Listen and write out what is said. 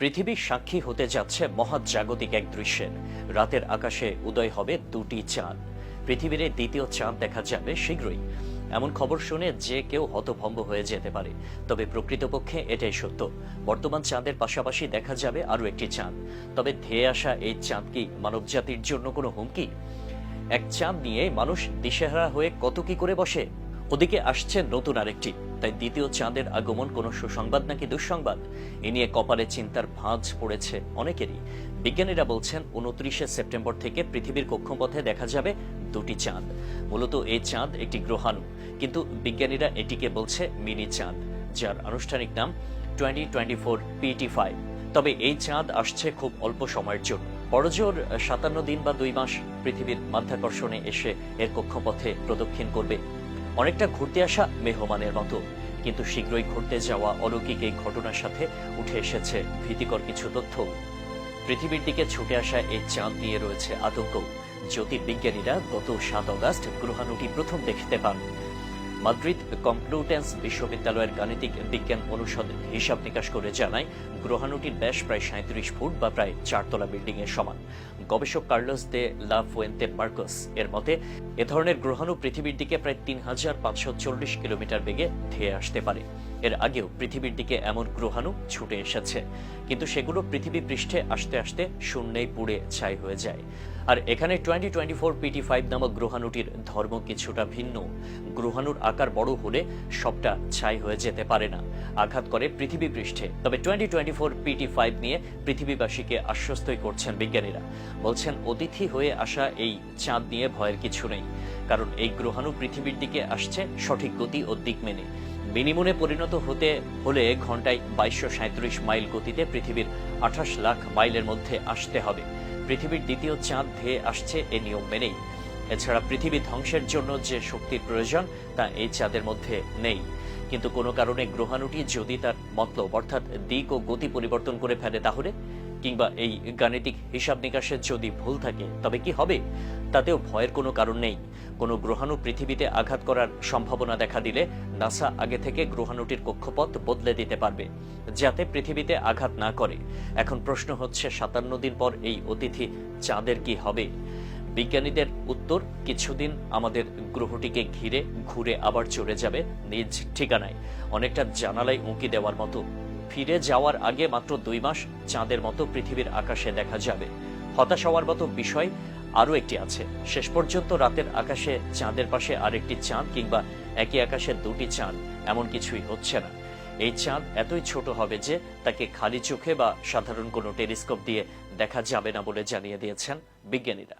পৃথিবী সাক্ষী হতে যাচ্ছে মহাজাগতিক এক দৃশ্যের। রাতের আকাশে উদয় হবে দুটি চাঁদ। পৃথিবীর এই দ্বিতীয় চাঁদ দেখা যাবে শীঘ্রই। এমন খবর শুনে যে কেউ হতভম্ব হয়ে যেতে পারে, তবে প্রকৃতপক্ষে এটাই সত্য। বর্তমান চাঁদের পাশাপাশি দেখা যাবে আরও একটি চাঁদ। তবে ধেয়ে আসা এই চাঁদ কি মানবজাতির জন্য কোনো হুমকি? এক চাঁদ নিয়ে মানুষ দিশেহারা হয়ে কত কি করে বসে। ওদিকে আসছে নতুন আরেকটি। তাই দ্বিতীয় চাঁদের আগমন কোনো সুসংবাদ নাকি দুঃসংবাদ, এ নিয়ে কপালে চিন্তার ভাঁজ পড়েছে অনেকেরই। বিজ্ঞানীরা বলছেন 29শে সেপ্টেম্বর থেকে পৃথিবীর কক্ষপথে দেখা যাবে দুটি চাঁদ। মূলত এই চাঁদ একটি গ্রহাণু, কিন্তু বিজ্ঞানীরা এটিকে বলছে মিনি চাঁদ, যার আনুষ্ঠানিক নাম 2024 PT5। তবে এই চাঁদ আসছে খুব অল্প সময়ের জন্য। বড়জোর 57 দিন বা 2 মাস পৃথিবীর মাধ্যাকর্ষণে এসে এর কক্ষপথে প্রদক্ষিণ করবে, অনেকটা ঘুরতে আসা মেহমানের মতো। কিন্তু শীঘ্রই ঘটতে যাওয়া অলৌকিক এই ঘটনার সাথে উঠে এসেছে ভীতিকর কিছু তথ্য। পৃথিবীর দিকে ছুটে আসা এই চাঁদ নিয়ে রয়েছে আতঙ্ক। জ্যোতির্বিজ্ঞানীরা গত 7 অগাস্ট গ্রহাণুটি প্রথম দেখতে পান। মাদ্রিদ কমপ্লুটেন্স বিশ্ববিদ্যালয়ের গাণিতিক বিজ্ঞান অনুষদ হিসাব নিকাশ করে জানায়, গ্রহাণুটির ব্যাস প্রায় 37 ফুট বা প্রায় 4 তলা বিল্ডিং এর সমান। গবেষক কার্লোস দে লা ফুয়েন্তে মার্কোস এর মতে, এ ধরনের গ্রহাণু পৃথিবীর দিকে প্রায় 3540 কিলোমিটার বেগে ধেয়ে আসতে পারে। এর আগেও পৃথিবীর দিকে এমন গ্রহাণু ছুটে এসেছে, কিন্তু সেগুলো পৃথিবী পৃষ্ঠে আসতে আসতে শূন্যেই পুড়ে ছাই হয়ে যায়। আর এখানে 2024 PT5 নামক গ্রহাণুটির ধর্ম কিছুটা ভিন্ন। গ্রহাণুর আকার বড় হলে সবটা ছাই হয়ে যেতে পারে না, আঘাত করে পৃথিবী পৃষ্ঠে। তবে 2024 PT5 নিয়ে পৃথিবীবাসীকে আশ্বস্তই করছেন বিজ্ঞানীরা। বলছেন, অতিথি হয়ে আসা এই চাঁদ নিয়ে ভয়ের কিছু নেই, কারণ এই গ্রহাণু পৃথিবীর দিকে আসছে সঠিক গতি ও দিক মেনে। মিনিমুনে পরিণত হতে হলে ঘন্টায় 2237 মাইল গতিতে পৃথিবীর 28 লাখ মাইলের মধ্যে আসতে হবে। পৃথিবীর দ্বিতীয় চাঁদ ধেয়ে আসছে এ নিয়ম মেনেই। এছাড়া পৃথিবী ধ্বংসের জন্য যে শক্তির প্রয়োজন তা এই চাঁদের মধ্যে নেই। কিন্তু কোনো কারণে গ্রহাণুটি যদি তার মতলব অর্থাৎ দিক ও গতি পরিবর্তন করে ফেলে, তাহলে কিংবা এই গাণিতিক হিসাব নিকাশের যদি ভুল থাকে, তবে কি হবে? তাতেও ভয়ের কোনো কারণ নেই। কোনো গ্রহাণু পৃথিবীতে আঘাত করার সম্ভাবনা দেখা দিলে নাসা আগে থেকে গ্রহাণুটির কক্ষপথ বদলে দিতে পারবে, যাতে পৃথিবীতে আঘাত না করে। এখন প্রশ্ন হচ্ছে, 57 দিন পর এই অতিথি চাঁদের কি হবে? বিজ্ঞানীদের উত্তর, কিছুদিন আমাদের গ্রহটিকে ঘিরে ঘুরে আবার চলে যাবে নিজ ঠিকানায়, অনেকটা জানালায় উঁকি দেওয়ার মতো। ফিরে যাওয়ার আগে মাত্র 2 মাস চাঁদের মতো পৃথিবীর আকাশে দেখা যাবে। হতাশ হওয়ার মতো বিষয় আরও একটি আছে। শেষ পর্যন্ত রাতের আকাশে চাঁদের পাশে আরেকটি চাঁদ কিংবা একই আকাশে দুটি চাঁদ, এমন কিছুই হচ্ছে না। এই চাঁদ এতই ছোট হবে যে তাকে খালি চোখে বা সাধারণ কোনো টেলিস্কোপ দিয়ে দেখা যাবে না বলে জানিয়ে দিয়েছেন বিজ্ঞানীরা।